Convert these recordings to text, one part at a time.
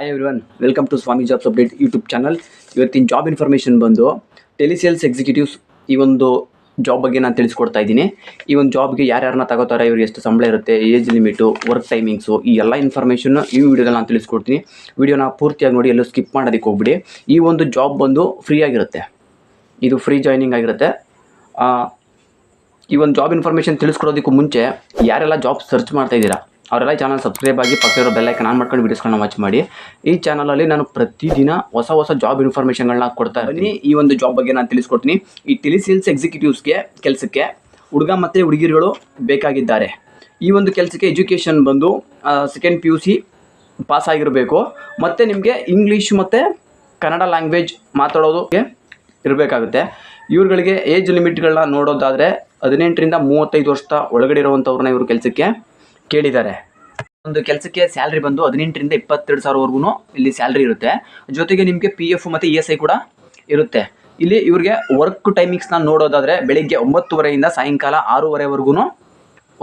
Hi everyone, welcome to Swami jobs update YouTube channel. ಇವತ್ತಿನ job information ಬಂದು telesales executives ಈ ಒಂದು ಜಾಬ್ ಬಗ್ಗೆ ನಾನು ತಿಳಿಸ್ಕೊಡ್ತಾ ಇದ್ದೀನಿ. ಈ ಒಂದು ಜಾಬ್ಗೆ ಯಾರ್ಯಾರನ್ನ ತಗೋತಾರೆ, ಇವ್ರಿಗೆ ಎಷ್ಟು ಸಂಬಳ ಇರುತ್ತೆ, ಏಜ್ ಲಿಮಿಟು, ವರ್ಕ್ ಟೈಮಿಂಗ್ಸು, ಈ ಎಲ್ಲ ಇನ್ಫಾರ್ಮೇಷನ್ ಈ ವಿಡಿಯೋದಲ್ಲಿ ನಾನು ತಿಳಿಸ್ಕೊಡ್ತೀನಿ. ವಿಡಿಯೋನ ಪೂರ್ತಿಯಾಗಿ ನೋಡಿ, ಎಲ್ಲೂ ಸ್ಕಿಪ್ ಮಾಡೋದಕ್ಕೆ ಹೋಗ್ಬಿಡಿ. ಈ ಒಂದು ಜಾಬ್ ಬಂದು ಫ್ರೀ ಆಗಿರುತ್ತೆ, ಇದು ಫ್ರೀ ಜಾಯ್ನಿಂಗ್ ಆಗಿರುತ್ತೆ. ಈ ಒಂದು ಜಾಬ್ ಇನ್ಫಾರ್ಮೇಷನ್ ತಿಳಿಸ್ಕೊಡೋದಕ್ಕೂ ಮುಂಚೆ ಯಾರೆಲ್ಲ ಜಾಬ್ ಸರ್ಚ್ ಮಾಡ್ತಾ ಇದ್ದೀರಾ ಅವರೆಲ್ಲ ಚಾನಲ್ ಸಬ್ಸ್ಕ್ರೈಬ್ ಆಗಿ ಪಕ್ಕದಲ್ಲಿರೋ ಬೆಲ್ ಐಕಾನ್ ಆನ್ ಮಾಡ್ಕೊಂಡು ವೀಡಿಯೋಸ್ಗಳನ್ನ ವಾಚ್ ಮಾಡಿ. ಈ ಚಾನಲಲ್ಲಿ ನಾನು ಪ್ರತಿದಿನ ಹೊಸ ಜಾಬ್ ಇನ್ಫಾರ್ಮೇಷನ್ಗಳನ್ನ ಕೊಡ್ತಾ ಇದ್ದೀನಿ. ಈ ಒಂದು ಜಾಬ್ ಬಗ್ಗೆ ನಾನು ತಿಳಿಸ್ಕೊಡ್ತೀನಿ. ಈ ಟೆಲಿಸೇಲ್ಸ್ ಎಕ್ಸಿಕ್ಯೂಟಿವ್ಸ್ಗೆ ಕೆಲಸಕ್ಕೆ ಹುಡುಗ ಮತ್ತು ಹುಡುಗಿರುಗಳು ಬೇಕಾಗಿದ್ದಾರೆ. ಈ ಒಂದು ಕೆಲಸಕ್ಕೆ ಎಜುಕೇಷನ್ ಬಂದು ಸೆಕೆಂಡ್ PUC ಪಾಸ್ ಆಗಿರಬೇಕು, ಮತ್ತು ನಿಮಗೆ ಇಂಗ್ಲೀಷ್ ಮತ್ತು ಕನ್ನಡ ಲ್ಯಾಂಗ್ವೇಜ್ ಮಾತಾಡೋದಕ್ಕೆ ಇರಬೇಕಾಗುತ್ತೆ. ಇವ್ರುಗಳಿಗೆ ಏಜ್ ಲಿಮಿಟ್ಗಳನ್ನ ನೋಡೋದಾದರೆ 18 ರಿಂದ 35 ವರ್ಷದ ಒಳಗಡೆ ಇರುವಂಥವ್ರನ್ನ ಇವರು ಕೆಲಸಕ್ಕೆ ಕೇಳಿದ್ದಾರೆ. ಒಂದು ಕೆಲಸಕ್ಕೆ ಸ್ಯಾಲ್ರಿ ಬಂದು 18 ರಿಂದ 22 ಸಾವಿರವರೆಗೂ ಇಲ್ಲಿ ಸ್ಯಾಲ್ರಿ ಇರುತ್ತೆ. ಜೊತೆಗೆ ನಿಮಗೆ PF ಮತ್ತು ESI ಕೂಡ ಇರುತ್ತೆ. ಇಲ್ಲಿ ಇವ್ರಿಗೆ ವರ್ಕ್ ಟೈಮಿಂಗ್ಸ್ನ ನೋಡೋದಾದರೆ ಬೆಳಿಗ್ಗೆ 9:30 ರಿಂದ ಸಾಯಂಕಾಲ 6:30ವರೆಗೂ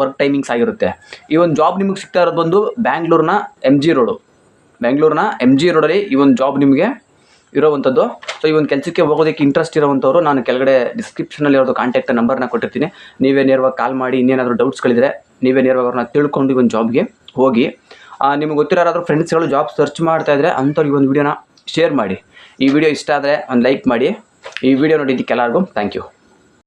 ವರ್ಕ್ ಟೈಮಿಂಗ್ಸ್ ಆಗಿರುತ್ತೆ. ಈ ಒಂದು ಜಾಬ್ ನಿಮಗೆ ಸಿಗ್ತಾ ಇರೋದು ಬಂದು ಬ್ಯಾಂಗ್ಳೂರಿನ MG ರೋಡಲ್ಲಿ ಈ ಒಂದು ಜಾಬ್ ನಿಮಗೆ ಇರೋವಂಥದ್ದು. ಸೊ ಈ ಒಂದು ಕೆಲಸಕ್ಕೆ ಹೋಗೋದಕ್ಕೆ ಇಂಟ್ರೆಸ್ಟ್ ಇರೋವಂಥವ್ರು ನಾನು ಕೆಳಗಡೆ ಡಿಸ್ಕ್ರಿಪ್ಷನಲ್ಲಿ ಅವ್ರದ್ದು ಕಾಂಟ್ಯಾಕ್ಟ್ ನಂಬರ್ನ ಕೊಟ್ಟಿರ್ತೀನಿ. ನೀವೇ ನೇರವಾಗಿ ಕಾಲ್ ಮಾಡಿ, ಇನ್ನೇನಾದರೂ ಡೌಟ್ಸ್ಗಳಿದ್ರೆ ನೀವೇ ನೇರವಾಗಿ ಅವ್ರನ್ನ ತಿಳ್ಕೊಂಡು ಈ ಒಂದು ಜಾಬ್ಗೆ ಹೋಗಿ. ನಿಮಗೆ ಗೊತ್ತಿರೋ ಯಾರಾದರೂ ಫ್ರೆಂಡ್ಸ್ಗಳು ಜಾಬ್ ಸರ್ಚ್ ಮಾಡ್ತಾ ಇದ್ದರೆ ಅಂಥವ್ರಿಗೆ ಈ ಒಂದು ವಿಡಿಯೋನ ಶೇರ್ ಮಾಡಿ. ಈ ವಿಡಿಯೋ ಇಷ್ಟ ಆದರೆ ಒಂದು ಲೈಕ್ ಮಾಡಿ. ಈ ವಿಡಿಯೋ ನೋಡಿದ್ದಕ್ಕೆ ಎಲ್ಲರಿಗೂ ಥ್ಯಾಂಕ್ ಯು.